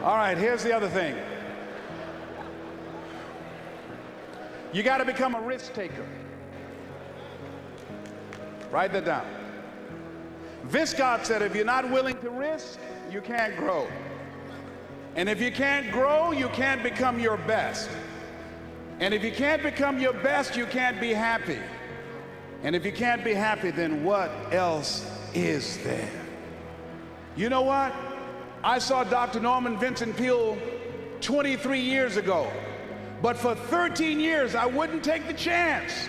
All right, here's the other thing. You got to become a risk taker. Write that down. Viscott said if you're not willing to risk, you can't grow. And if you can't grow, you can't become your best. And if you can't become your best, you can't be happy. And if you can't be happy, then what else is there? You know what? I saw Dr. Norman Vincent Peale 23 years ago. But for 13 years, I wouldn't take the chance.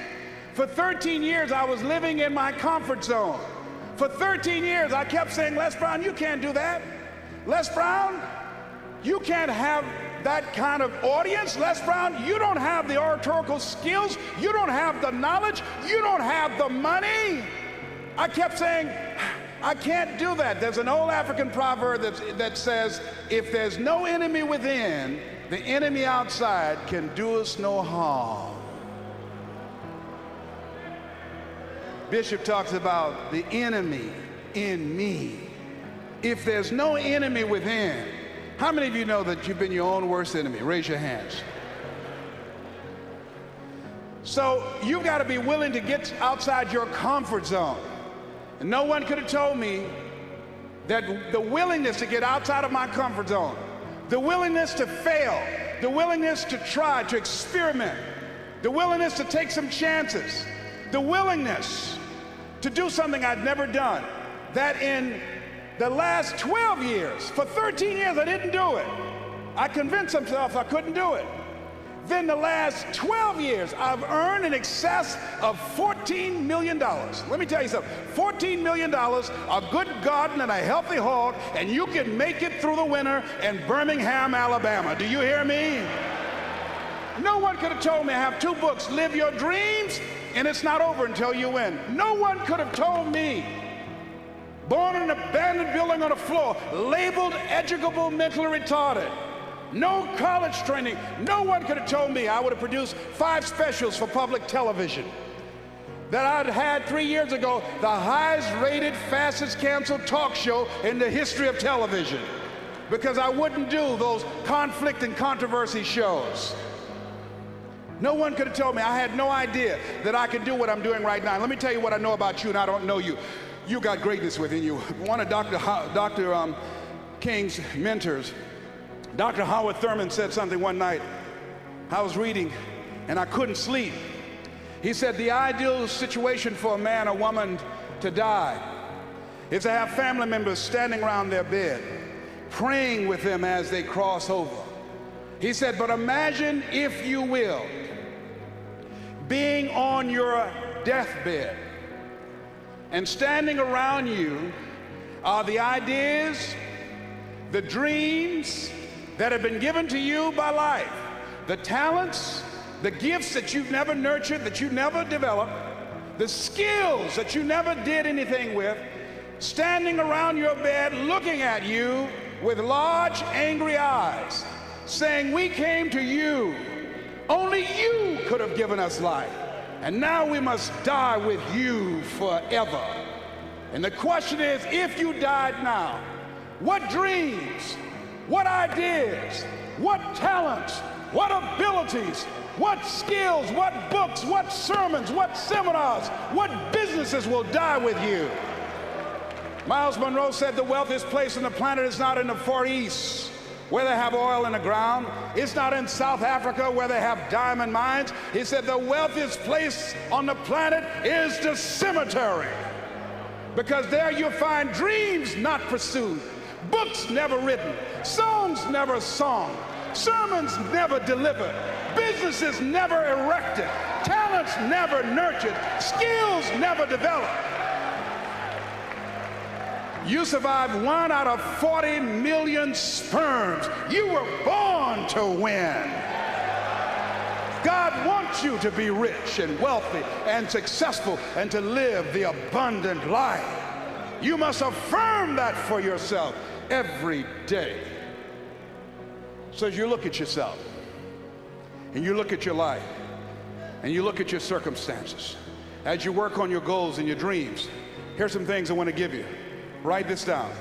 For 13 years, I was living in my comfort zone. For 13 years, I kept saying, Les Brown, you can't do that. Les Brown, you can't have that kind of audience. Les Brown, you don't have the oratorical skills. You don't have the knowledge. You don't have the money. I kept saying, I can't do that. There's an old African proverb that says, if there's no enemy within, the enemy outside can do us no harm. Bishop talks about the enemy in me. If there's no enemy within, how many of you know that you've been your own worst enemy? Raise your hands. So you've got to be willing to get outside your comfort zone. And no one could have told me that the willingness to get outside of my comfort zone, the willingness to fail, the willingness to try, to experiment, the willingness to take some chances, the willingness to do something I'd never done, that in the last 12 years, for 13 years I didn't do it. I convinced myself I couldn't do it. Then the last 12 years, I've earned in excess of $14 million. Let me tell you something, $14 million, a good garden and a healthy hog, and you can make it through the winter in Birmingham, Alabama. Do you hear me? No one could have told me I have 2 books, Live Your Dreams, and It's Not Over Until You Win. No one could have told me, born in an abandoned building on the floor, labeled educable mentally retarded, no college training. No one could have told me I would have produced 5 specials for public television. That I'd had 3 years ago the highest rated, fastest canceled talk show in the history of television. Because I wouldn't do those conflict and controversy shows. No one could have told me. I had no idea that I could do what I'm doing right now. Let me tell you what I know about you, and I don't know you. You got greatness within you. One of Dr. King's mentors, Dr. Howard Thurman, said something one night. I was reading and I couldn't sleep. He said the ideal situation for a man or woman to die is to have family members standing around their bed, praying with them as they cross over. He said, but imagine, if you will, being on your deathbed, and standing around you are the ideas, the dreams that have been given to you by life, the talents, the gifts that you've never nurtured, that you never developed, the skills that you never did anything with, standing around your bed looking at you with large, angry eyes, saying, we came to you. Only you could have given us life. And now we must die with you forever. And the question is, if you died now, what dreams, what ideas, what talents, what abilities, what skills, what books, what sermons, what seminars, what businesses will die with you? Miles Monroe said the wealthiest place on the planet is not in the Far East, where they have oil in the ground. It's not in South Africa, where they have diamond mines. He said the wealthiest place on the planet is the cemetery, because there you'll find dreams not pursued, books never written, songs never sung, sermons never delivered, businesses never erected, talents never nurtured, skills never developed. You survived 1 out of 40 million sperms. You were born to win. God wants you to be rich and wealthy and successful and to live the abundant life. You must affirm that for yourself every day. So as you look at yourself and you look at your life and you look at your circumstances, as you work on your goals and your dreams, here's some things I want to give you. Write this down.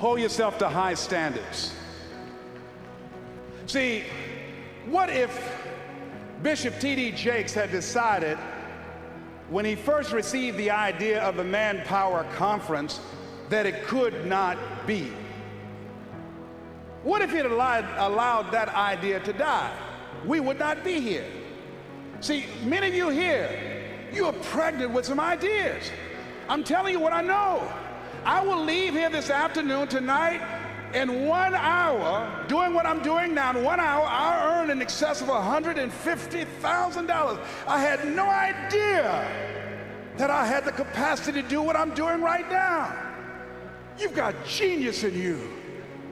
Hold yourself to high standards. See, what if Bishop T.D. Jakes had decided when he first received the idea of the Manpower Conference that it could not be? What if he had allowed that idea to die? We would not be here. See, many of you here, you are pregnant with some ideas. I'm telling you what I know. I will leave here this afternoon, tonight, in 1 hour, doing what I'm doing now. In 1 hour, I'll earn in excess of $150,000. I had no idea that I had the capacity to do what I'm doing right now. You've got genius in you.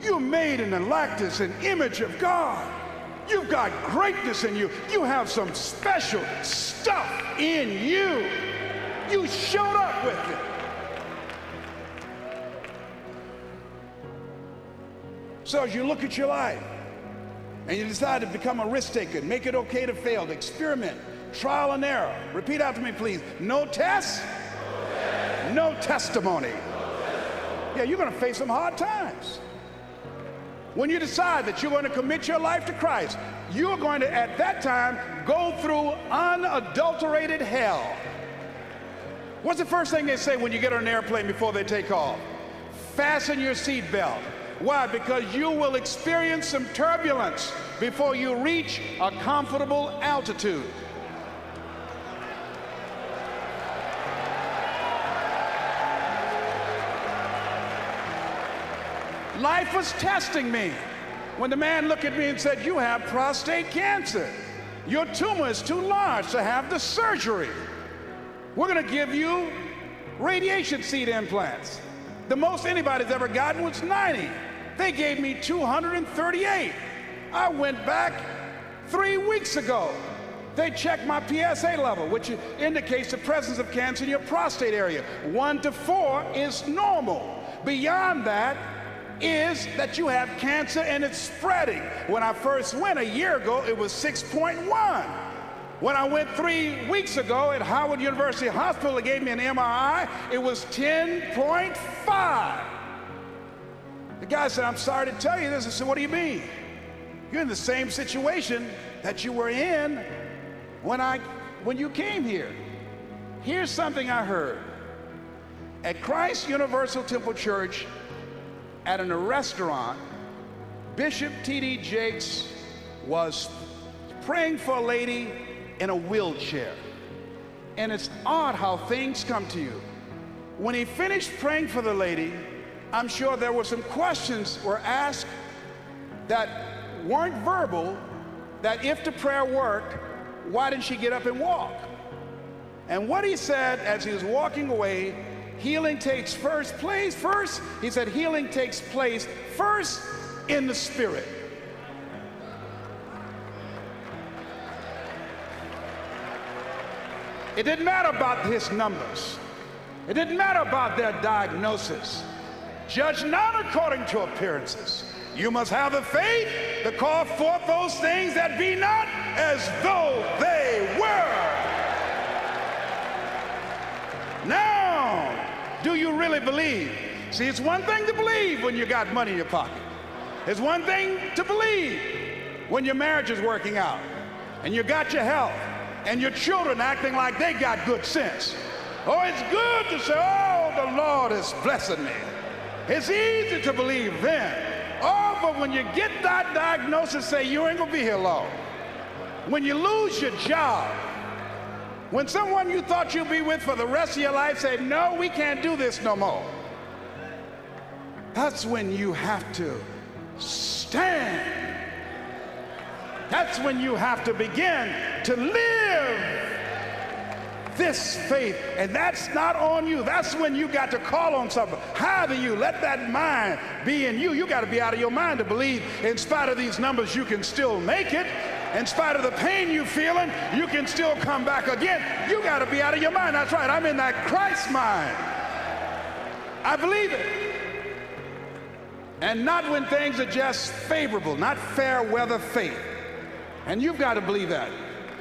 You're made in the likeness and image of God. You've got greatness in you. You have some special stuff in you. You showed up with it. So as you look at your life and you decide to become a risk taker, make it okay to fail, to experiment, trial and error. Repeat after me, please. No test, no testimony. Yeah, you're going to face some hard times. When you decide that you're going to commit your life to Christ, you're going to, at that time, go through unadulterated hell. What's the first thing they say when you get on an airplane before they take off? Fasten your seatbelt. Why? Because you will experience some turbulence before you reach a comfortable altitude. Life was testing me when the man looked at me and said, "You have prostate cancer. Your tumor is too large to have the surgery. We're going to give you radiation seed implants." The most anybody's ever gotten was 90. They gave me 238. I went back 3 weeks ago. They checked my PSA level, which indicates the presence of cancer in your prostate area. 1 to 4 is normal. Beyond that is that you have cancer and it's spreading. When I first went a year ago, it was 6.1. When I went 3 weeks ago at Howard University Hospital, they gave me an MRI, it was 10.5. The guy said, "I'm sorry to tell you this." I said, "What do you mean?" "You're in the same situation that you were in when you came here." Here's something I heard. At Christ Universal Temple Church, at a restaurant, Bishop T.D. Jakes was praying for a lady in a wheelchair. And it's odd how things come to you. When he finished praying for the lady, I'm sure there were some questions were asked that weren't verbal, that if the prayer worked, why didn't she get up and walk? And what he said as he was walking away, healing takes first place. First, he said, healing takes place first in the spirit. It didn't matter about his numbers. It didn't matter about their diagnosis. Judge not according to appearances. You must have the faith to call forth those things that be not as though they were. Now, do you really believe? See, it's one thing to believe when you got money in your pocket. It's one thing to believe when your marriage is working out and you got your health and your children acting like they got good sense. Oh, it's good to say, "Oh, the Lord is blessing me." It's easy to believe then. Oh, but when you get that diagnosis, say, you ain't gonna be here long. When you lose your job, when someone you thought you'd be with for the rest of your life say, "No, we can't do this no more," that's when you have to stand. That's when you have to begin to live this faith, and that's not on you. That's when you got to call on something higher than you. Let that mind be in you. You got to be out of your mind to believe in spite of these numbers you can still make it. In spite of the pain you're feeling, you can still come back again. You got to be out of your mind. That's right. I'm in that Christ mind. I believe it. And not when things are just favorable, not fair weather faith. And you've got to believe that.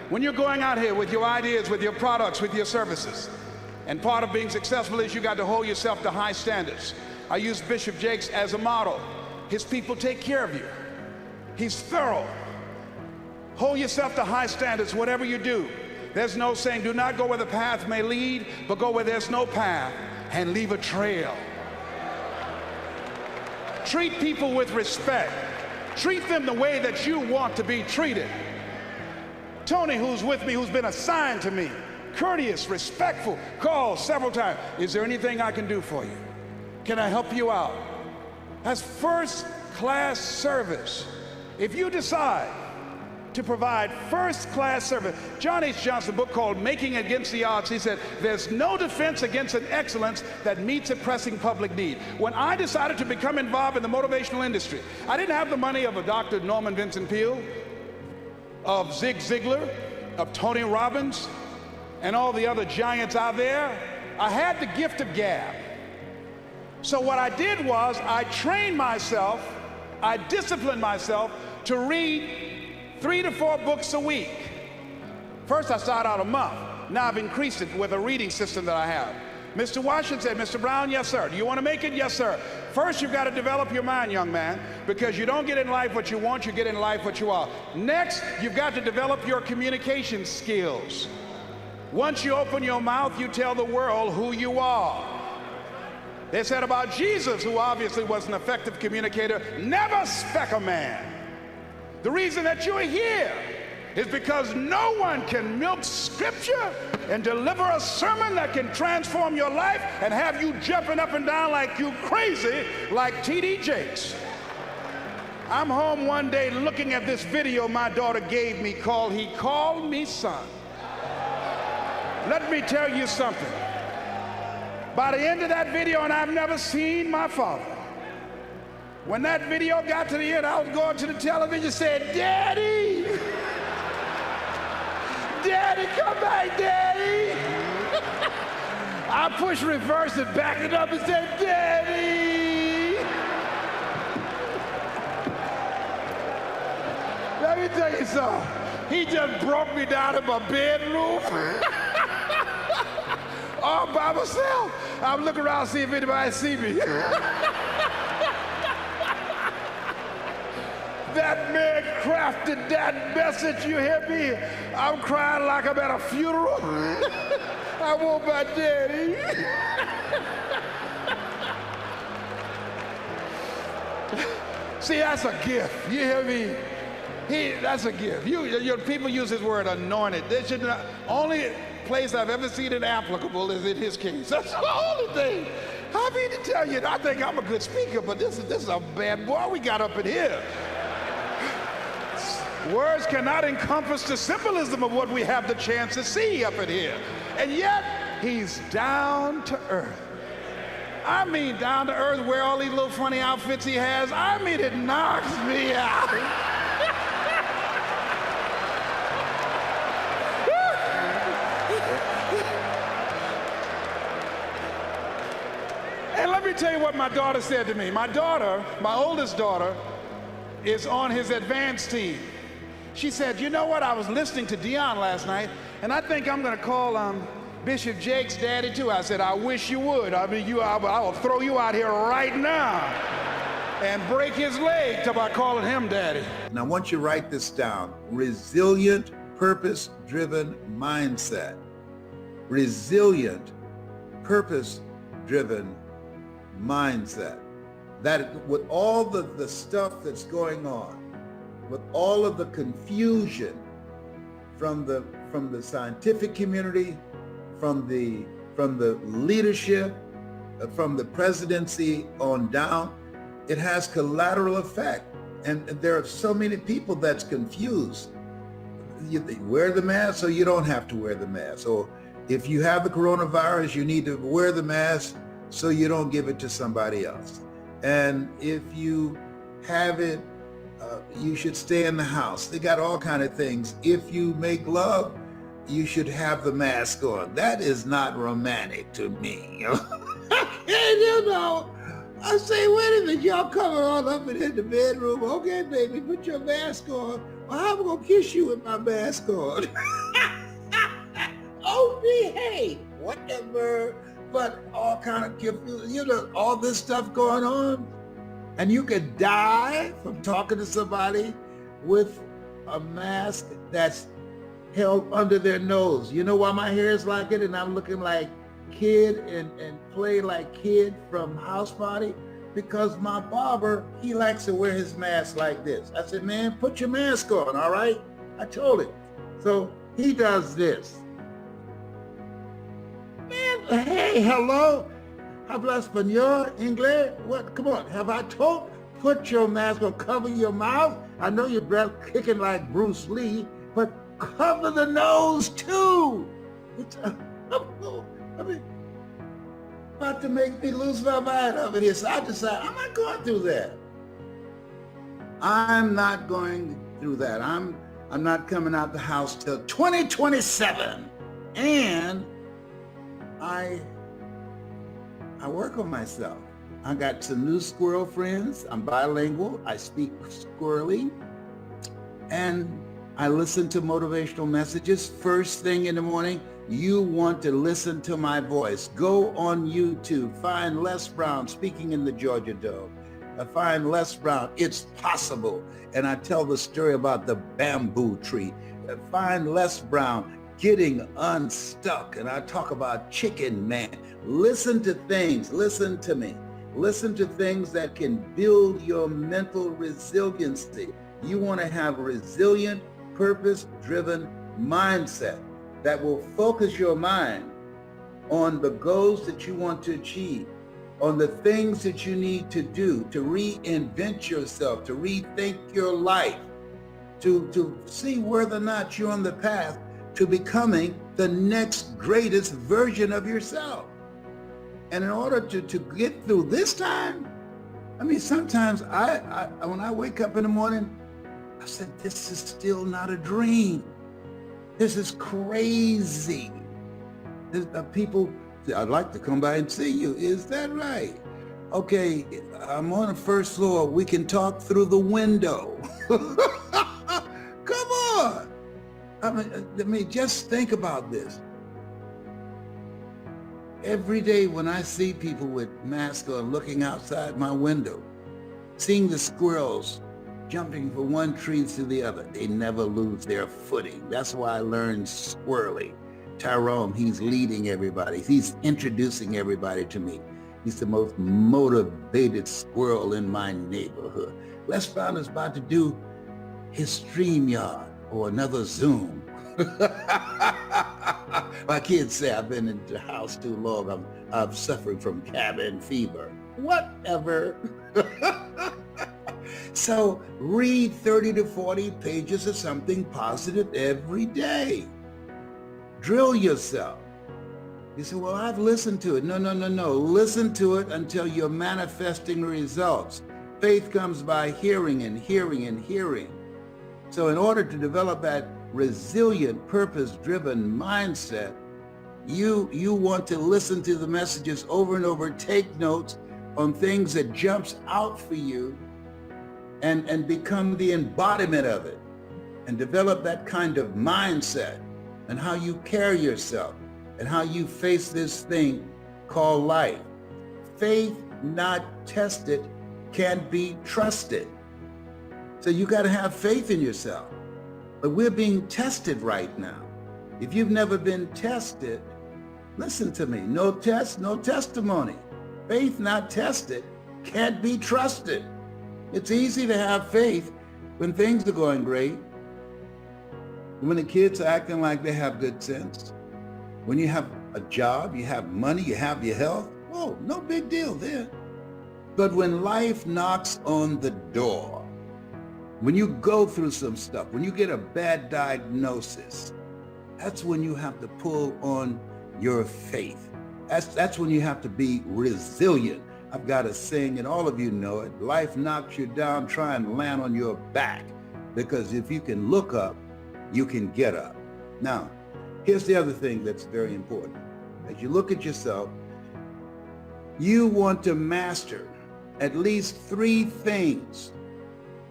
When you're going out here with your ideas, with your products, with your services, and part of being successful is you got to hold yourself to high standards. I use Bishop Jakes as a model. His people take care of you. He's thorough. Hold yourself to high standards, whatever you do. There's no saying, do not go where the path may lead, but go where there's no path and leave a trail. Treat people with respect. Treat them the way that you want to be treated. Tony, who's with me, who's been assigned to me, courteous, respectful, called several times. Is there anything I can do for you? Can I help you out? That's first-class service. If you decide to provide first-class service, John H. Johnson, a book called Making Against the Odds, he said, there's no defense against an excellence that meets a pressing public need. When I decided to become involved in the motivational industry, I didn't have the money of a Dr. Norman Vincent Peale, of Zig Ziglar, of Tony Robbins, and all the other giants out there. I had the gift of gab. So what I did was I trained myself, I disciplined myself to read 3 to 4 books a week. First I started out a month. Now I've increased it with a reading system that I have. Mr. Washington said, Mr. Brown, yes, sir. Do you want to make it? Yes, sir. First, you've got to develop your mind, young man, because you don't get in life what you want, you get in life what you are. Next, you've got to develop your communication skills. Once you open your mouth, you tell the world who you are. They said about Jesus, who obviously was an effective communicator, never speck a man. The reason that you're here is because no one can milk scripture and deliver a sermon that can transform your life and have you jumping up and down like you crazy, like T.D. Jakes. I'm home one day looking at this video my daughter gave me called He Called Me Son. Let me tell you something. By the end of that video, and I've never seen my father, when that video got to the end, I was going to the television and said, Daddy! Daddy, come back, Daddy! I pushed reverse and backed it up and said, Daddy! Let me tell you something. He just broke me down in my bedroom. All by myself. I'm looking around to see if anybody see me. That man crafted that message, you hear me? I'm crying like I'm at a funeral. I want my daddy. See, that's a gift. You hear me? That's a gift. People use his word anointed. They should not, only place I've ever seen it applicable is in his case. That's the only thing. I mean to tell you, I think I'm a good speaker, but this is a bad boy we got up in here. Words cannot encompass the symbolism of what we have the chance to see up in here. And yet, he's down to earth. I mean down to earth, wear all these little funny outfits he has. I mean, it knocks me out. And let me tell you what my daughter said to me. My daughter, my oldest daughter, is on his advanced team. She said, you know what, I was listening to Dion last night, and I think I'm going to call Bishop Jake's daddy too. I said, I wish you would. I mean, I will throw you out here right now and break his leg till I calling him daddy. Now, I want you to write this down. Resilient, purpose-driven mindset. Resilient, purpose-driven mindset. That with all the stuff that's going on, with all of the confusion from the scientific community, from the leadership, from the presidency on down, it has collateral effect. And there are so many people that's confused. You wear the mask, so you don't have to wear the mask. Or if you have the coronavirus, you need to wear the mask so you don't give it to somebody else. And if you have it, you should stay in the house. They got all kind of things. If you make love, you should have the mask on. That is not romantic to me. And you know, I say, wait a minute, y'all coming all up in the bedroom. Okay, baby, put your mask on. Well, how am I gonna kiss you with my mask on? Oh, behave, whatever. But all kind of, you know, all this stuff going on. And you could die from talking to somebody with a mask that's held under their nose. You know why my hair is like it and I'm looking like Kid and play like Kid from House Party? Because my barber, he likes to wear his mask like this. I said, man, put your mask on, all right? I told him. So he does this. Man, hey, hello. Habla español, English? What? Come on, have I told? Put your mask on, cover your mouth. I know your breath kicking like Bruce Lee, but cover the nose too. It's, I mean, about to make me lose my mind over here. So I decided I'm not going through that. I'm not going through that. I'm not coming out the house till 2027. And I work on myself. I got some new squirrel friends. I'm bilingual. I speak squirrely. And I listen to motivational messages first thing in the morning. You want to listen to my voice. Go on YouTube. Find Les Brown speaking in the Georgia Dome. Find Les Brown. It's possible. And I tell the story about the bamboo tree. Find Les Brown getting unstuck. And I talk about Chicken Man. Listen to things. Listen to me. Listen to things that can build your mental resiliency. You want to have a resilient, purpose-driven mindset that will focus your mind on the goals that you want to achieve, on the things that you need to do, to reinvent yourself, to rethink your life, to see whether or not you're on the path to becoming the next greatest version of yourself. And in order to get through this time, I mean, sometimes I when I wake up in the morning, I said, this is still not a dream. This is crazy. People say, I'd like to come by and see you. Is that right? Okay, I'm on the first floor. We can talk through the window. Come on. I mean, just think about this. Every day when I see people with masks on looking outside my window, seeing the squirrels jumping from one tree to the other, they never lose their footing. That's why I learned squirrely. Tyrone, he's leading everybody. He's introducing everybody to me. He's the most motivated squirrel in my neighborhood. Les Brown is about to do his StreamYard or another Zoom. My kids say I've been in the house too long. I'm suffering from cabin fever. Whatever. So read 30 to 40 pages of something positive every day. Drill yourself. You say, well, I've listened to it. No. Listen to it until you're manifesting results. Faith comes by hearing and hearing and hearing. So in order to develop that resilient, purpose-driven mindset, you want to listen to the messages over and over, take notes on things that jumps out for you, and become the embodiment of it, and develop that kind of mindset and how you carry yourself and how you face this thing called life. Faith not tested can't be trusted. So you got to have faith in yourself. But we're being tested right now. If you've never been tested, listen to me. No test, no testimony. Faith not tested can't be trusted. It's easy to have faith when things are going great. When the kids are acting like they have good sense. When you have a job, you have money, you have your health. Whoa, no big deal there. But when life knocks on the door, when you go through some stuff, when you get a bad diagnosis, that's when you have to pull on your faith. That's when you have to be resilient. I've got a saying, and all of you know it. Life knocks you down, try and land on your back. Because if you can look up, you can get up. Now, here's the other thing that's very important. As you look at yourself, you want to master at least three things.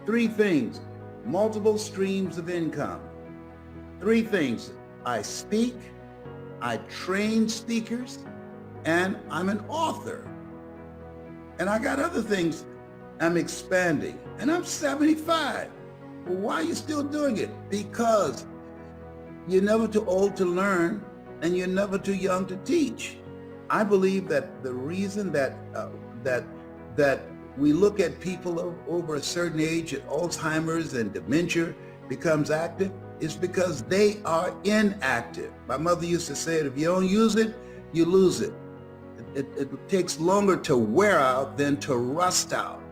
Three things. Multiple streams of income. Three things. I speak, I train speakers, and I'm an author. And I got other things I'm expanding. And I'm 75. Well, why are you still doing it? Because you're never too old to learn and you're never too young to teach. I believe that the reason that we look at people over a certain age and Alzheimer's and dementia becomes active is because they are inactive. My mother used to say, if you don't use it, you lose it. It takes longer to wear out than to rust out.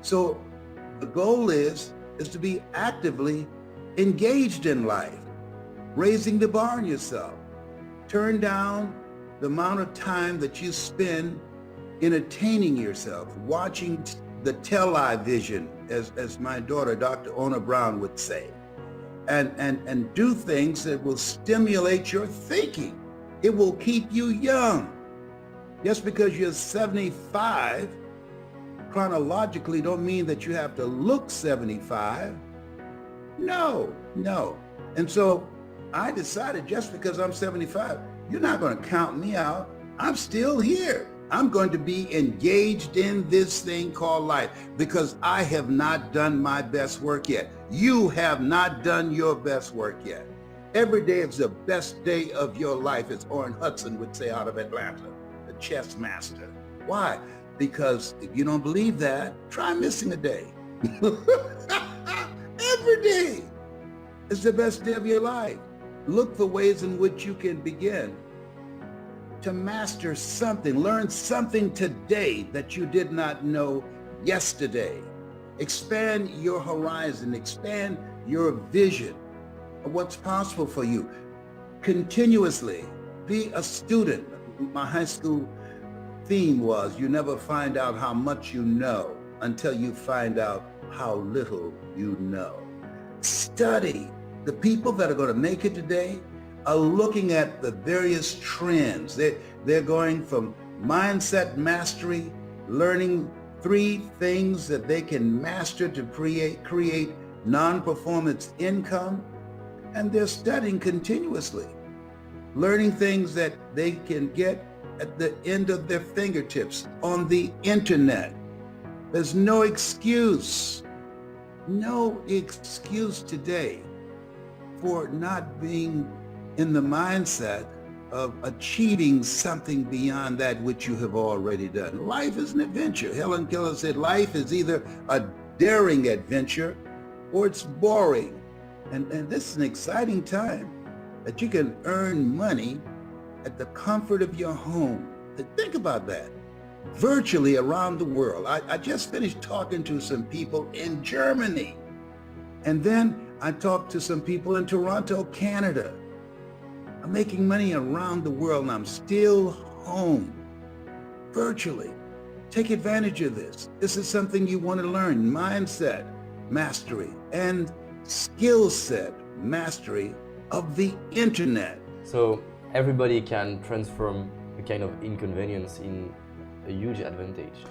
So the goal is to be actively engaged in life, raising the bar on yourself. Turn down the amount of time that you spend entertaining yourself, watching the television, as my daughter, Dr. Ona Brown, would say, and do things that will stimulate your thinking. It will keep you young. Just because you're 75, chronologically don't mean that you have to look 75. No. And so I decided, just because I'm 75, you're not going to count me out. I'm still here. I'm going to be engaged in this thing called life because I have not done my best work yet. You have not done your best work yet. Every day is the best day of your life, as Orrin Hudson would say out of Atlanta, the chess master. Why? Because if you don't believe that, try missing a day. Every day is the best day of your life. Look for ways in which you can begin to master something, learn something today that you did not know yesterday. Expand your horizon, expand your vision of what's possible for you. Continuously be a student. My high school theme was, you never find out how much you know until you find out how little you know. Study. The people that are going to make it today are looking at the various trends. They're going from mindset mastery, learning 3 things that they can master to create non-performance income, and they're studying continuously, learning things that they can get at the end of their fingertips on the internet. There's no excuse today for not being in the mindset of achieving something beyond that which you have already done. Life is an adventure. Helen Keller said life is either a daring adventure or it's boring. And this is an exciting time that you can earn money at the comfort of your home. Think about that. Virtually around the world. I just finished talking to some people in Germany. And then I talked to some people in Toronto, Canada. I'm making money around the world and I'm still home, virtually. Take advantage of this. This is something you want to learn, mindset mastery and skill set mastery of the internet. So everybody can transform a kind of inconvenience in a huge advantage.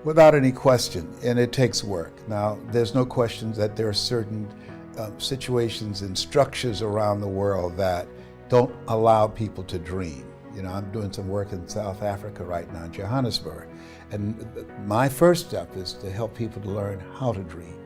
Without any question, and it takes work. Now, there's no question that there are certain situations and structures around the world that don't allow people to dream. You know, I'm doing some work in South Africa right now, in Johannesburg, and my first step is to help people to learn how to dream,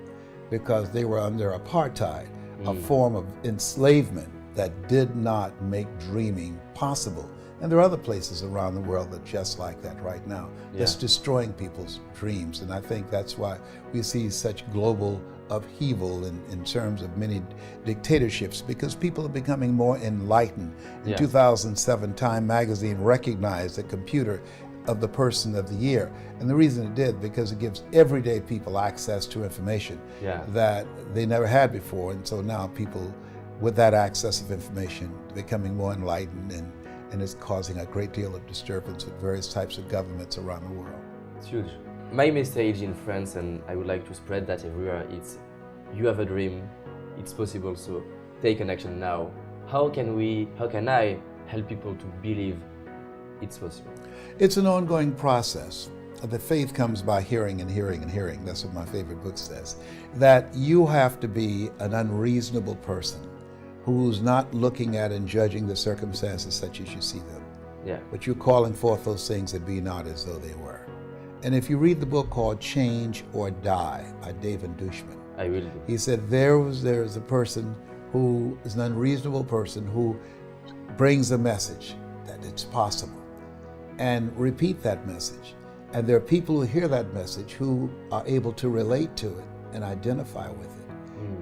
because they were under apartheid, a form of enslavement that did not make dreaming possible. And there are other places around the world that are just like that right now, that's destroying people's dreams. And I think that's why we see such global upheaval in terms of many dictatorships, because people are becoming more enlightened. In 2007, Time magazine recognized the computer of the person of the year. And the reason it did, because it gives everyday people access to information that they never had before. And so now people with that access of information becoming more enlightened, and it's causing a great deal of disturbance with various types of governments around the world. It's huge. My message in France, and I would like to spread that everywhere, it's you have a dream, it's possible, so take an action now. How can I help people to believe it's possible? It's an ongoing process. The faith comes by hearing and hearing and hearing. That's what my favorite book says. That you have to be an unreasonable person who's not looking at and judging the circumstances such as you see them. But you're calling forth those things that be not as though they were. And if you read the book called Change or Die by David Dushman, I will do. He said, there's a person who is an unreasonable person who brings a message that it's possible, and repeat that message. And there are people who hear that message who are able to relate to it and identify with it.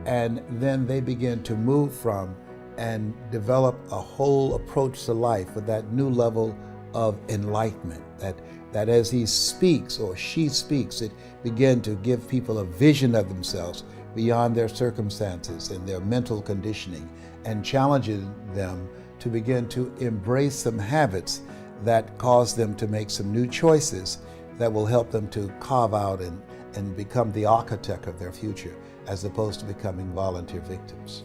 And then they begin to move from and develop a whole approach to life with that new level of enlightenment, that as he speaks or she speaks, it begin to give people a vision of themselves beyond their circumstances and their mental conditioning, and challenging them to begin to embrace some habits that cause them to make some new choices that will help them to carve out and become the architect of their future, as opposed to becoming volunteer victims.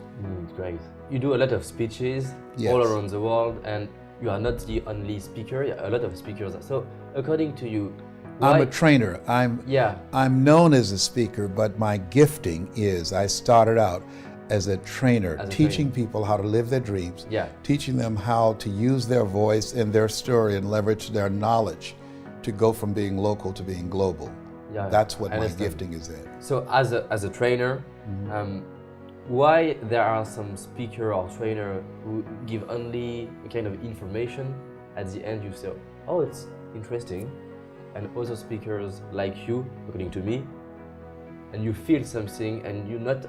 Great. You do a lot of speeches Yes. all around the world, and you are not the only speaker. A lot of speakers are. So, according to you, I'm why- a trainer. I'm known as a speaker, but my gifting is I started out as a trainer, As a teaching people how to live their dreams, Yeah. teaching them how to use their voice and their story and leverage their knowledge to go from being local to being global. Yeah, That's what I my understand. gifting is in. So, as a trainer, why there are some speaker or trainer who give only a kind of information at the end? You say, "Oh, it's interesting," and other speakers like you, according to me, and you feel something, and you're not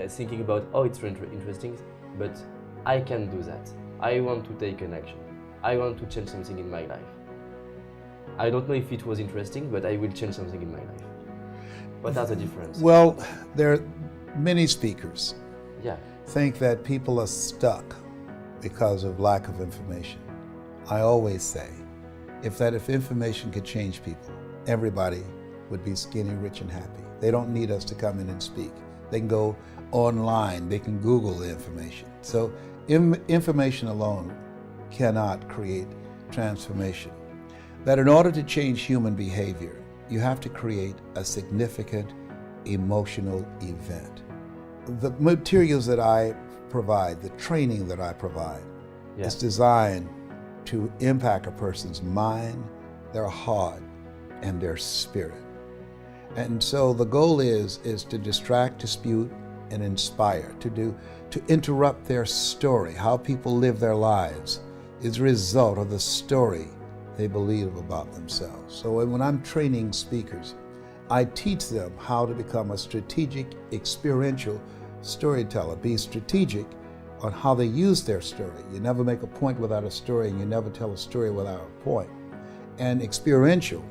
thinking about, "Oh, it's interesting," but I can do that. I want to take an action. I want to change something in my life. I don't know if it was interesting, but I will change something in my life. What are the differences? Well, there are many speakers Yeah. think that people are stuck because of lack of information. I always say, if information could change people, everybody would be skinny, rich, and happy. They don't need us to come in and speak. They can go online, they can Google the information. So information alone cannot create transformation. That in order to change human behavior, you have to create a significant emotional event. The materials that I provide, the training that I provide, Yeah. is designed to impact a person's mind, their heart, and their spirit. And so the goal is to distract, dispute, and inspire, to interrupt their story. How people live their lives is a result of the story they believe about themselves. So when I'm training speakers, I teach them how to become a strategic, experiential storyteller. Be strategic on how they use their story. You never make a point without a story, and you never tell a story without a point. And experiential,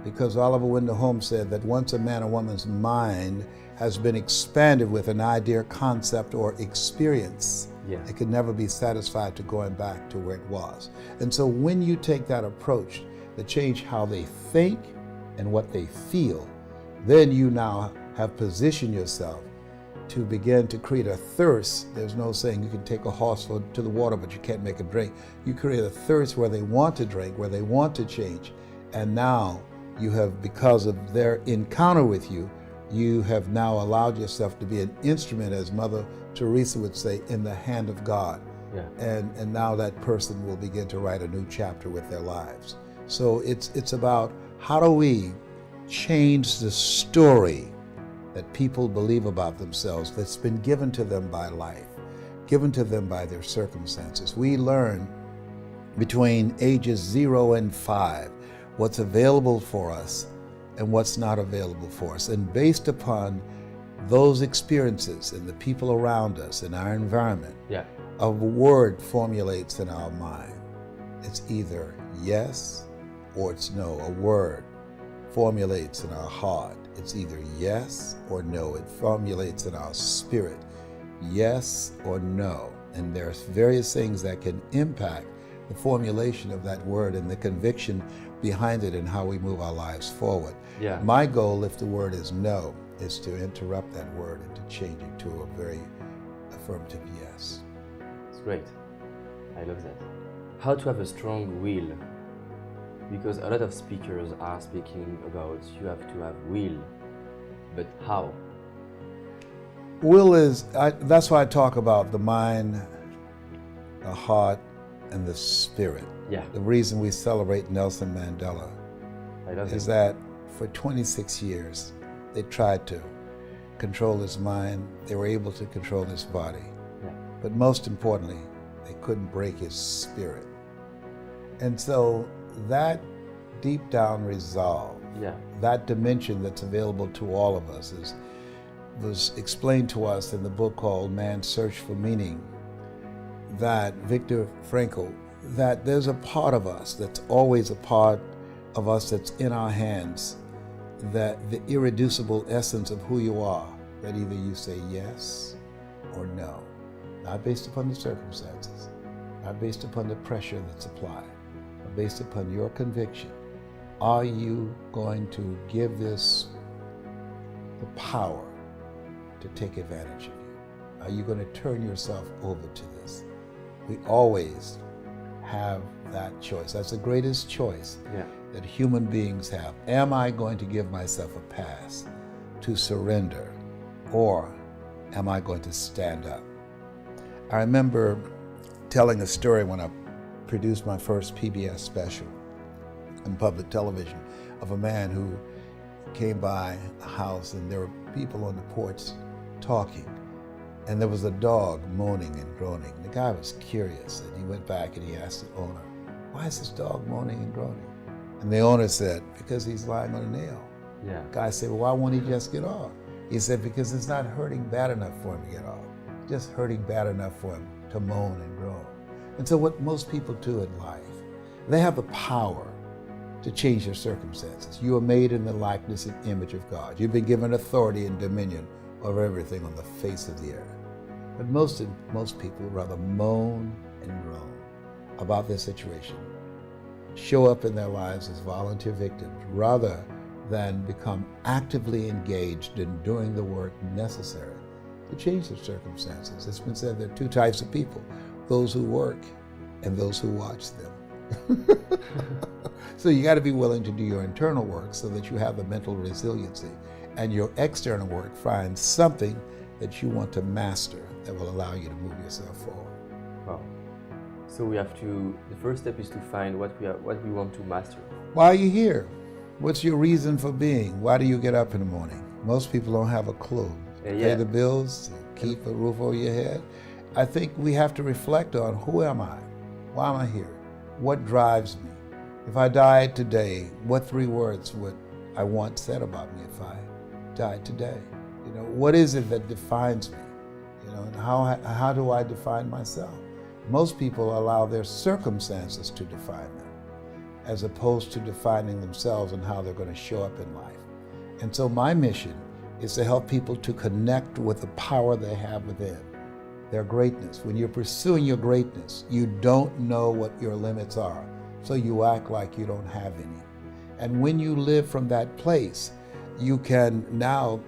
because Oliver Wendell Holmes said that once a man or woman's mind has been expanded with an idea, concept, or experience, Yeah. it can never be satisfied to going back to where it was. And so when you take that approach to change how they think and what they feel, then you now have positioned yourself to begin to create a thirst. There's no saying you can take a horse to the water, but you can't make it drink. You create a thirst where they want to drink, where they want to change. And now you have, because of their encounter with you, you have now allowed yourself to be an instrument, as Mother Teresa would say, in the hand of God. Yeah. And now that person will begin to write a new chapter with their lives. So it's about how do we change the story that people believe about themselves that's been given to them by life, given to them by their circumstances. We learn between ages 0 and 5 what's available for us and what's not available for us. And based upon those experiences and the people around us in our environment, Yeah. a word formulates in our mind. It's either yes or it's no. A word formulates in our heart. It's either yes or no. It formulates in our spirit, yes or no. And there's various things that can impact the formulation of that word and the conviction behind it and how we move our lives forward. Yeah. My goal, if the word is no, is to interrupt that word and to change it to a very affirmative yes. It's great. I love that. How to have a strong will? Because a lot of speakers are speaking about you have to have will, but how? Will is, that's why I talk about the mind, the heart, and the spirit. Yeah. The reason we celebrate Nelson Mandela I love is it. that for 26 years, they tried to control his mind, they were able to control his body. Yeah. But most importantly, they couldn't break his spirit. And so that deep down resolve, Yeah. that dimension that's available to all of us was explained to us in the book called Man's Search for Meaning, that Viktor Frankl, that there's a part of us that's always a part of us that's in our hands, that the irreducible essence of who you are, that either you say yes or no, not based upon the circumstances, not based upon the pressure that's applied, but based upon your conviction. Are you going to give this the power to take advantage of you? Are you going to turn yourself over to this? We always have that choice. That's the greatest choice that human beings have. Am I going to give myself a pass to surrender, or am I going to stand up? I remember telling a story when I produced my first PBS special on public television of a man who came by a house and there were people on the porch talking, and there was a dog moaning and groaning. The guy was curious, and he went back and he asked the owner, "Why is this dog moaning and groaning?" And the owner said, "Because he's lying on a nail." Yeah. The guy said, "Well, why won't he just get off?" He said, "Because it's not hurting bad enough for him to get off. Just hurting bad enough for him to moan and groan." And so what most people do in life, they have the power to change their circumstances. You are made in the likeness and image of God. You've been given authority and dominion over everything on the face of the earth. But most people would rather moan and groan about their situation, show up in their lives as volunteer victims, rather than become actively engaged in doing the work necessary to change their circumstances. It's been said there are two types of people, those who work and those who watch them. So you got to be willing to do your internal work so that you have the mental resiliency, and your external work finds something that you want to master that will allow you to move yourself forward. Wow. So we have to, the first step is to find what we want to master. Why are you here? What's your reason for being? Why do you get up in the morning? Most people don't have a clue. Pay the bills, keep a roof over your head. I think we have to reflect on, who am I? Why am I here? What drives me? If I died today, what 3 words would I want said about me if I died today? You know, what is it that defines me? You know, and how do I define myself? Most people allow their circumstances to define them, as opposed to defining themselves and how they're going to show up in life. And so my mission is to help people to connect with the power they have within, their greatness. When you're pursuing your greatness, you don't know what your limits are, so you act like you don't have any. And when you live from that place, you can now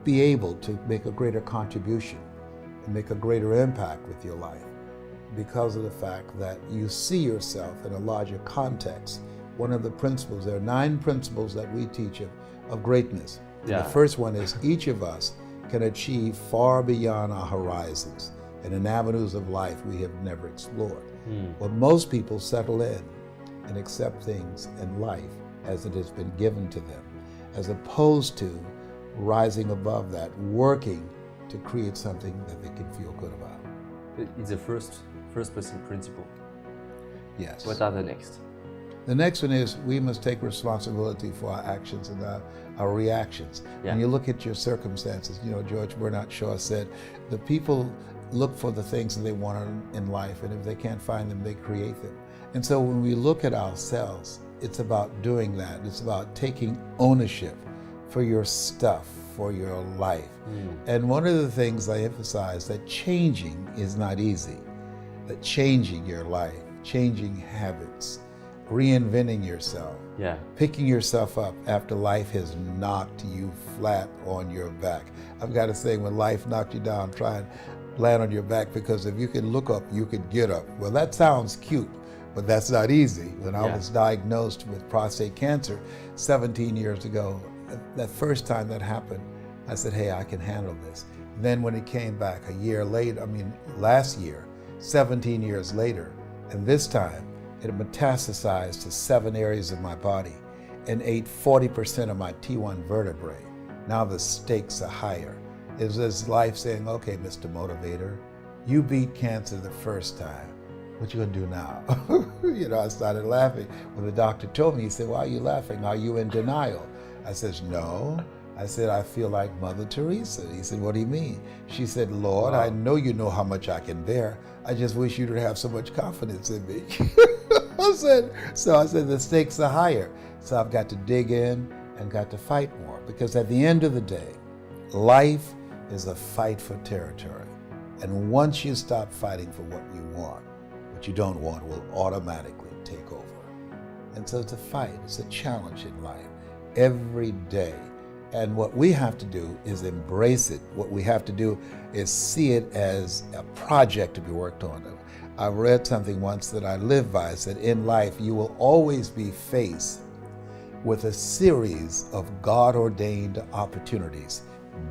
be able to make a greater contribution and make a greater impact with your life, because of the fact that you see yourself in a larger context. One of the principles, there are 9 principles that we teach of greatness. Yeah. The first one is each of us can achieve far beyond our horizons and in avenues of life we have never explored. But most people settle in and accept things in life as it has been given to them, as opposed to rising above that, working to create something that they can feel good about. It's the first person principle. Yes. What are the next? The next one is we must take responsibility for our actions and our reactions. Yeah. When you look at your circumstances, you know, George Bernard Shaw said, the people look for the things that they want in life, and if they can't find them, they create them. And so when we look at ourselves, it's about doing that. It's about taking ownership for your stuff, for your life. And one of the things I emphasize, that changing is not easy, that changing your life, changing habits, reinventing yourself, picking yourself up after life has knocked you flat on your back. I've got to say, when life knocked you down, try and land on your back, because if you can look up, you can get up. Well, that sounds cute, but that's not easy. When I was diagnosed with prostate cancer 17 years ago, that first time that happened, I said, hey, I can handle this. Then when it came back a year later, last year, 17 years later, and this time it metastasized to 7 areas of my body and ate 40% of my T1 vertebrae. Now the stakes are higher. It's as life saying, okay, Mr. Motivator, you beat cancer the first time. What you gonna do now? I started laughing. When the doctor told me, he said, why are you laughing? Are you in denial? I said, no. I said, I feel like Mother Teresa. He said, what do you mean? She said, Lord, Wow. I know you know how much I can bear. I just wish you to have so much confidence in me. I said, the stakes are higher. So I've got to dig in and got to fight more. Because at the end of the day, life is a fight for territory. And once you stop fighting for what you want, what you don't want will automatically take over. And so it's a fight, it's a challenge in life every day. And what we have to do is embrace it. What we have to do is see it as a project to be worked on. I read something once that I live by. It said, in life, you will always be faced with a series of God-ordained opportunities,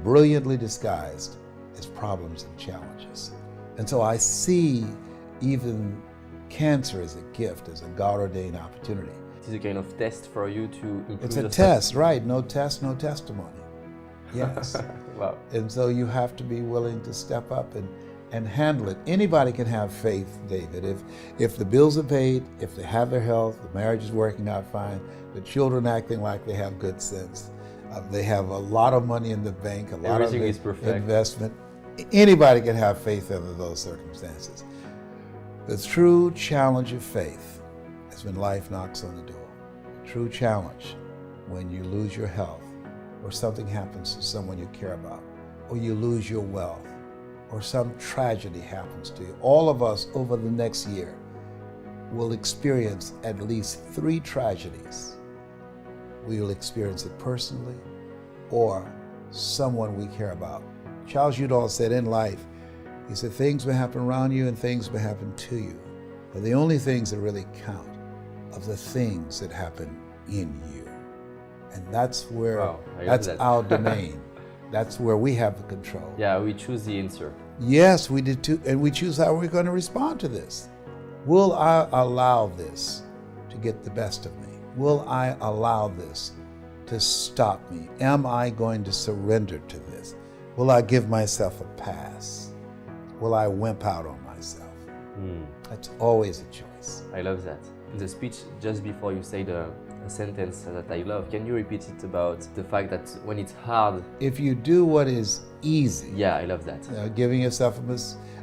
brilliantly disguised as problems and challenges. And so I see even cancer as a gift, as a God-ordained opportunity. It is a kind of test for you to improve It's a yourself. test, right? No test, no testimony. Yes. Wow. And so you have to be willing to step up and handle it. Anybody can have faith, David. If the bills are paid, if they have their health, the marriage is working out fine, the children acting like they have good sense, they have a lot of money in the bank, a lot Everything of is perfect. investment. Anybody can have faith under those circumstances. The true challenge of faith is when life knocks on the door. The true challenge when you lose your health, or something happens to someone you care about, or you lose your wealth, or some tragedy happens to you. All of us over the next year will experience at least 3 tragedies. We will experience it personally or someone we care about. Charles Udall said in life, he said, things will happen around you and things will happen to you. But the only things that really count are the things that happen in you. And that's where, Wow, I love that's that. our domain. That's where we have the control. Yeah, we choose the answer. Yes, we did too, and we choose how we're going to respond to this. Will I allow this to get the best of me? Will I allow this to stop me? Am I going to surrender to this? Will I give myself a pass? Will I wimp out on myself? That's always a choice. I love that. In the speech just before you said a sentence that I love, can you repeat it about the fact that when it's hard? If you do what is easy, Yeah, I love that. giving yourself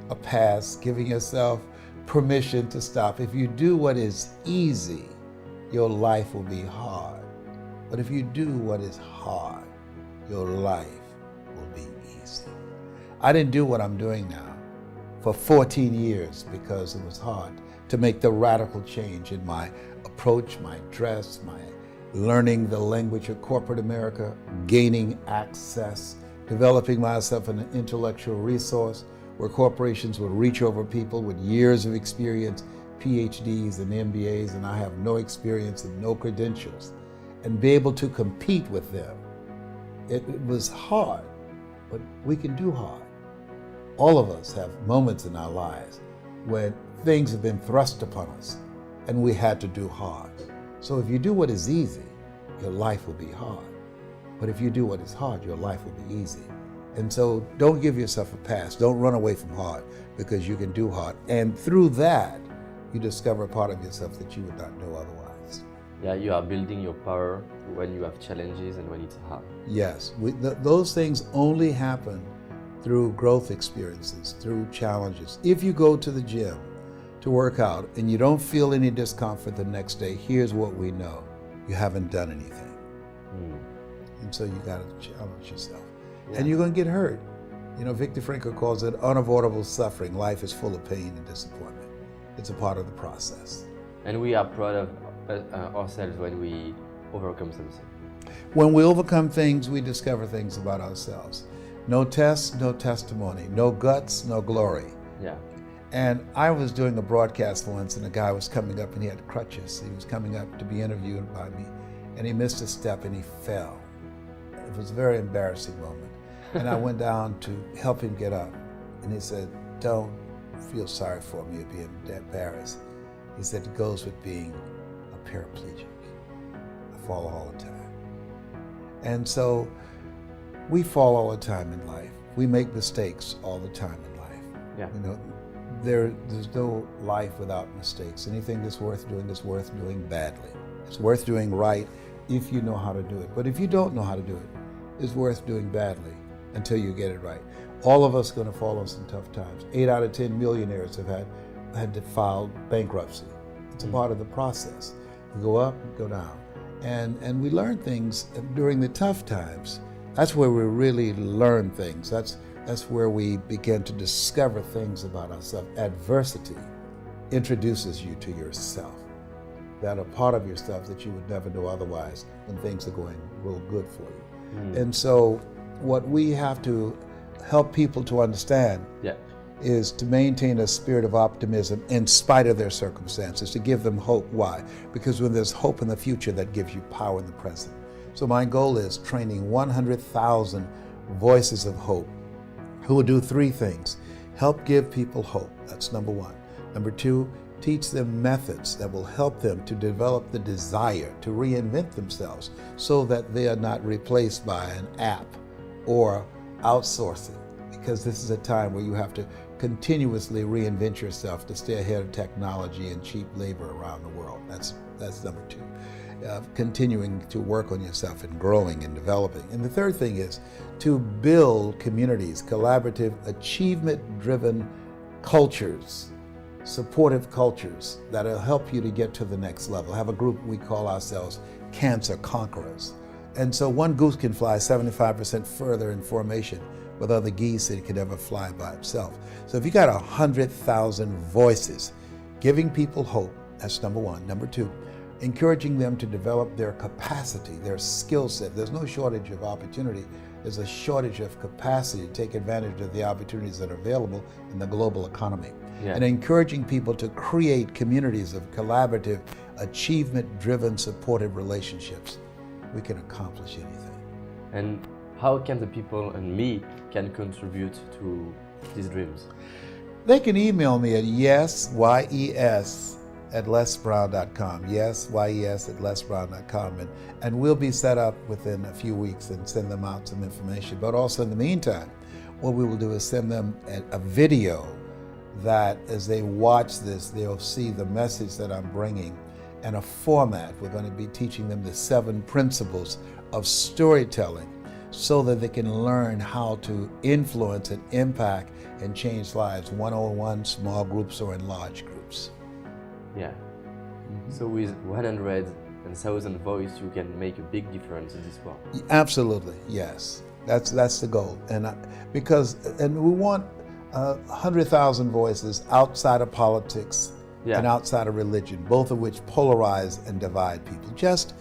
a pass, giving yourself permission to stop. If you do what is easy, your life will be hard. But if you do what is hard, your life will be easy. I didn't do what I'm doing now for 14 years because it was hard to make the radical change in my approach, my dress, my learning the language of corporate America, gaining access, developing myself an intellectual resource where corporations would reach over people with years of experience, PhDs and MBAs, and I have no experience and no credentials, and be able to compete with them. It was hard, but we can do hard. All of us have moments in our lives when things have been thrust upon us and we had to do hard. So if you do what is easy, your life will be hard. But if you do what is hard, your life will be easy. And so don't give yourself a pass. Don't run away from hard, because you can do hard. And through that, you discover a part of yourself that you would not know otherwise. Yeah, you are building your power when you have challenges and when it's hard. Yes, those things only happen through growth experiences, through challenges. If you go to the gym to work out and you don't feel any discomfort the next day, here's what we know: you haven't done anything. And so you got to challenge yourself. Yeah. And you're going to get hurt. You know, Viktor Frankl calls it unavoidable suffering. Life is full of pain and disappointment. It's a part of the process. And we are proud of ourselves when we overcome something. When we overcome things, we discover things about ourselves. No test, no testimony. No guts, no glory. Yeah. And I was doing a broadcast once, and a guy was coming up and he had crutches. He was coming up to be interviewed by me, and he missed a step and he fell. It was a very embarrassing moment. And I went down to help him get up. And he said, "Don't feel sorry for me or being embarrassed." He said, "It goes with being a paraplegic. I fall all the time." And so We fall all the time in life. We make mistakes all the time in life. Yeah. You know, there's no life without mistakes. Anything that's worth doing is worth doing badly. It's worth doing right if you know how to do it. But if you don't know how to do it, it's worth doing badly until you get it right. All of us are going to fall on some tough times. 8 out of 10 millionaires have had to file bankruptcy. It's a part of the process. We go up, we go down. And we learn things during the tough times. That's where we really learn things. That's where we begin to discover things about ourselves. Adversity introduces you to yourself, that are part of yourself that you would never know otherwise when things are going real good for you. And so what we have to help people to understand is to maintain a spirit of optimism in spite of their circumstances, to give them hope. Why? Because when there's hope in the future, that gives you power in the present. So my goal is training 100,000 voices of hope who will do 3 things. Help give people hope. That's number 1. Number 2, teach them methods that will help them to develop the desire to reinvent themselves so that they are not replaced by an app or outsourcing, because this is a time where you have to continuously reinvent yourself to stay ahead of technology and cheap labor around the world. That's number 2. Continuing to work on yourself and growing and developing. And the third thing is to build communities, collaborative, achievement-driven cultures, supportive cultures that'll help you to get to the next level. Have a group we call ourselves Cancer Conquerors. And so one goose can fly 75% further in formation with other geese than it could ever fly by itself. So if you got 100,000 voices giving people hope, that's number 1. Number 2, encouraging them to develop their capacity, their skill set. There's no shortage of opportunity. There's a shortage of capacity to take advantage of the opportunities that are available in the global economy. And encouraging people to create communities of collaborative, achievement-driven, supportive relationships. We can accomplish anything. And how can the people and me can contribute to these dreams? They can email me at yes@lesbrown.com. yes@lesbrown.com, and we'll be set up within a few weeks and send them out some information. But also in the meantime, what we will do is send them a video that as they watch this, they'll see the message that I'm bringing and a format. We're going to be teaching them the 7 principles of storytelling so that they can learn how to influence and impact and change lives, one-on-one, small groups, or in large groups. So with 100,000 voices, you can make a big difference in this world. Absolutely, yes. That's the goal. And we want 100,000 voices outside of politics and outside of religion, both of which polarize and divide people. Just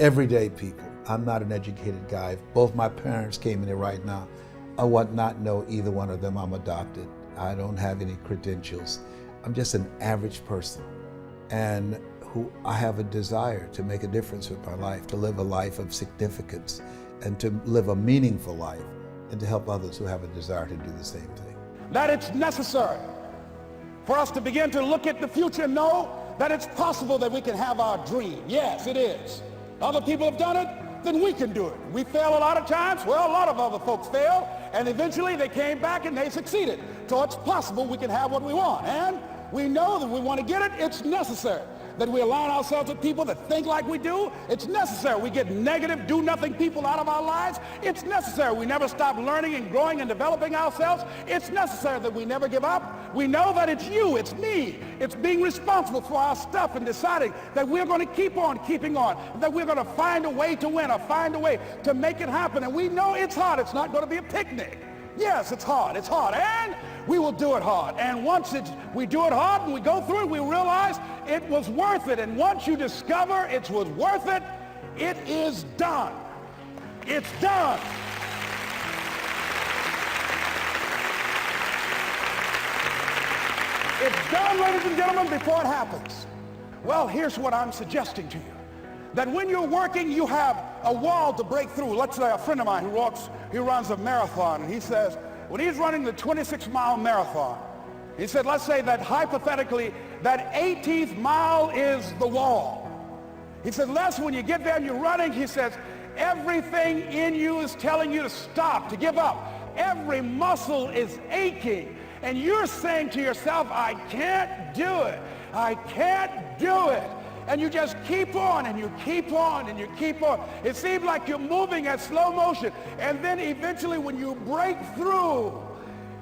everyday people. I'm not an educated guy. If both my parents came in here right now, I would not know either one of them. I'm adopted. I don't have any credentials. I'm just an average person, and I have a desire to make a difference with my life, to live a life of significance, and to live a meaningful life, and to help others who have a desire to do the same thing. That it's necessary for us to begin to look at the future and know that it's possible that we can have our dream. Yes, it is. Other people have done it, then we can do it. We fail a lot of times. Well, a lot of other folks fail, and eventually they came back and they succeeded. So it's possible we can have what we want. And we know that we want to get it. It's necessary that we align ourselves with people that think like we do. It's necessary we get negative, do-nothing people out of our lives. It's necessary we never stop learning and growing and developing ourselves. It's necessary that we never give up. We know that it's you, it's me. It's being responsible for our stuff and deciding that we're going to keep on keeping on, that we're going to find a way to win or find a way to make it happen. And we know it's hard. It's not going to be a picnic. Yes, it's hard, and we will do it hard. And once we do it hard and we go through it, we realize it was worth it. And once you discover it was worth it, it is done. It's done. It's done, ladies and gentlemen, before it happens. Well, here's what I'm suggesting to you. That when you're working, you have a wall to break through. Let's say a friend of mine he runs a marathon, and he says, when he's running the 26-mile marathon, he said, let's say that hypothetically, that 18th mile is the wall. He said, Les, when you get there and you're running, he says, Everything in you is telling you to stop, to give up. Every muscle is aching. And you're saying to yourself, I can't do it. I can't do it. And you just keep on and you keep on and you keep on. It seems like you're moving at slow motion. And then eventually when you break through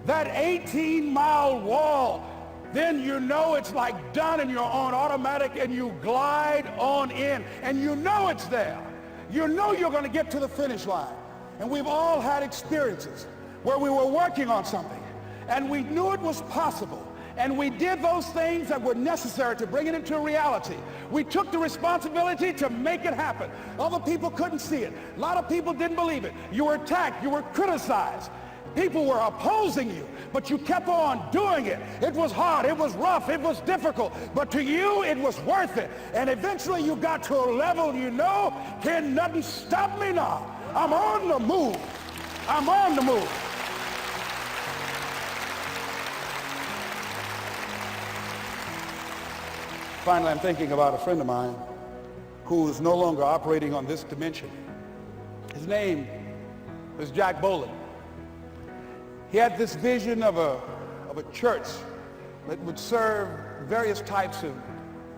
that 18-mile wall, then you know it's like done and you're on automatic and you glide on in and you know it's there. You know you're going to get to the finish line. And we've all had experiences where we were working on something and we knew it was possible. And we did those things that were necessary to bring it into reality. We took the responsibility to make it happen. Other people couldn't see it. A lot of people didn't believe it. You were attacked. You were criticized. People were opposing you, but you kept on doing it. It was hard. It was rough. It was difficult. But to you, it was worth it. And eventually you got to a level you know, can nothing stop me now. I'm on the move. I'm on the move. Finally, I'm thinking about a friend of mine who is no longer operating on this dimension. His name is Jack Boland. He had this vision of a church that would serve various types of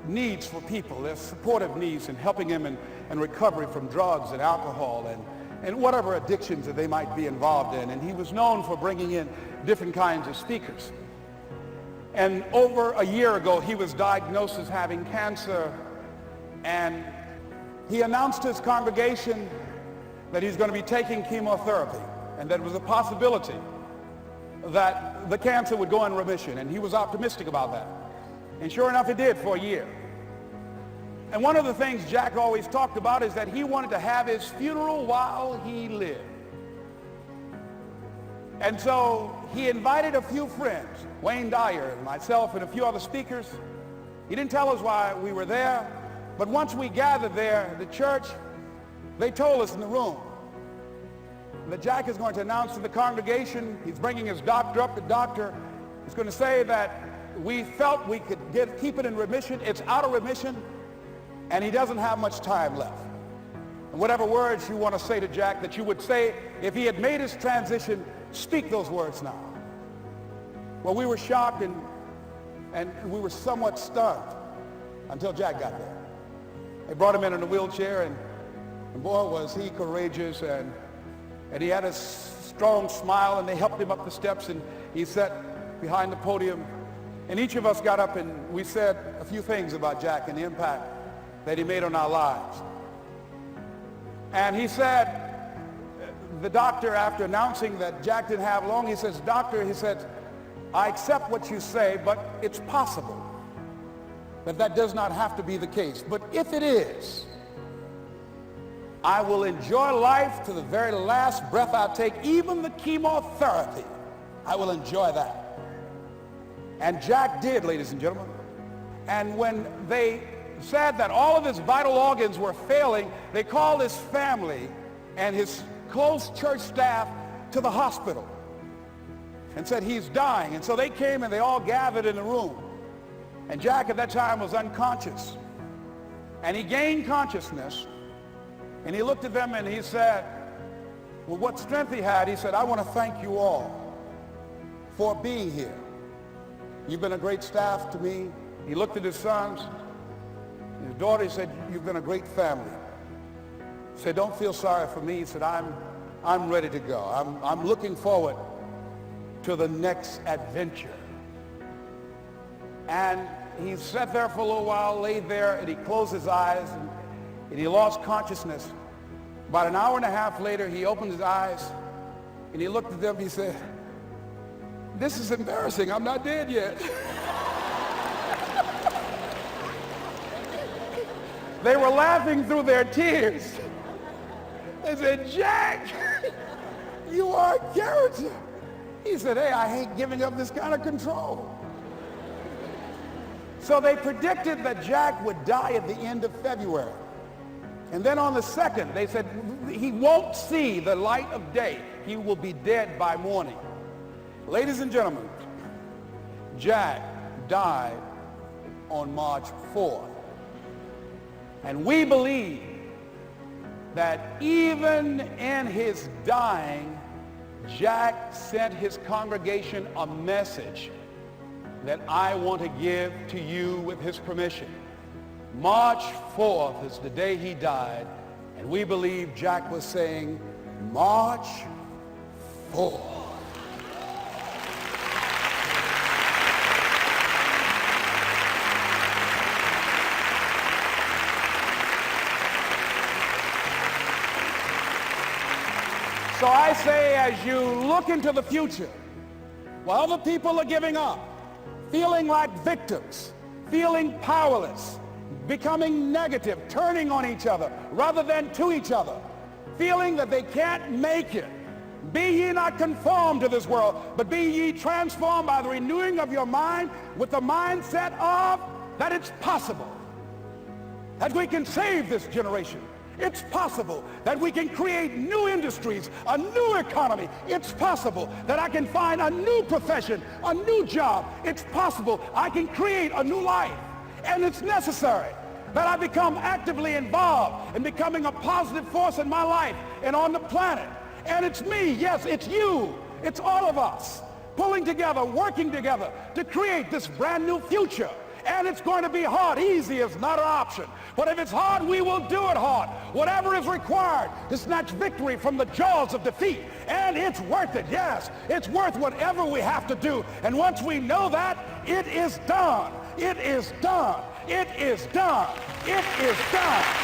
needs for people, their supportive needs and helping them in recovery from drugs and alcohol and whatever addictions that they might be involved in. And he was known for bringing in different kinds of speakers. And over a year ago, he was diagnosed as having cancer, and he announced to his congregation that he's going to be taking chemotherapy and that it was a possibility that the cancer would go in remission, and he was optimistic about that. And sure enough, it did for a year. And one of the things Jack always talked about is that he wanted to have his funeral while he lived. And so he invited a few friends, Wayne Dyer and myself and a few other speakers. He didn't tell us why we were there, but once we gathered there, the church, they told us in the room that Jack is going to announce to the congregation, he's bringing his doctor up. The doctor is going to say that we felt we could keep it in remission. It's out of remission, and he doesn't have much time left. And whatever words you want to say to Jack that you would say if he had made his transition, speak those words now. Well, we were shocked and we were somewhat stunned until Jack got there. They brought him in a wheelchair, and boy, was he courageous, and he had a strong smile, and they helped him up the steps, and he sat behind the podium. And each of us got up and we said a few things about Jack and the impact that he made on our lives. And he said, the doctor, after announcing that Jack didn't have long, he says, "Doctor," he said, "I accept what you say, but it's possible that does not have to be the case. But if it is, I will enjoy life to the very last breath I take, even the chemotherapy. I will enjoy that." And Jack did, ladies and gentlemen. And when they said that all of his vital organs were failing, they called his family and his close church staff to the hospital and said, "He's dying." And so they came and they all gathered in the room. And Jack at that time was unconscious. And he gained consciousness. And he looked at them and he said, with what strength he had, he said, "I want to thank you all for being here. You've been a great staff to me." He looked at his sons, his daughter. He said, "You've been a great family." He said, "Don't feel sorry for me." He said, I'm ready to go. I'm looking forward to the next adventure." And he sat there for a little while, laid there, and he closed his eyes, and he lost consciousness. About an hour and a half later, he opened his eyes, and he looked at them. He said, "This is embarrassing. I'm not dead yet." They were laughing through their tears. They said, "Jack, you are a character." He said, "Hey, I hate giving up this kind of control." So they predicted that Jack would die at the end of February. And then on the 2nd, they said, he won't see the light of day. He will be dead by morning. Ladies and gentlemen, Jack died on March 4th. And we believe that even in his dying, Jack sent his congregation a message that I want to give to you with his permission. March 4th is the day he died, and we believe Jack was saying, March 4th. So I say, as you look into the future, while other people are giving up, feeling like victims, feeling powerless, becoming negative, turning on each other rather than to each other, feeling that they can't make it, be ye not conformed to this world, but be ye transformed by the renewing of your mind with the mindset of that it's possible that we can save this generation. It's possible that we can create new industries, a new economy. It's possible that I can find a new profession, a new job. It's possible I can create a new life. And it's necessary that I become actively involved in becoming a positive force in my life and on the planet. And it's me, yes, it's you, it's all of us, pulling together, working together to create this brand new future. And it's going to be hard. Easy is not an option. But if it's hard, we will do it hard. Whatever is required to snatch victory from the jaws of defeat. And it's worth it, yes. It's worth whatever we have to do. And once we know that, it is done. It is done. It is done. It is done.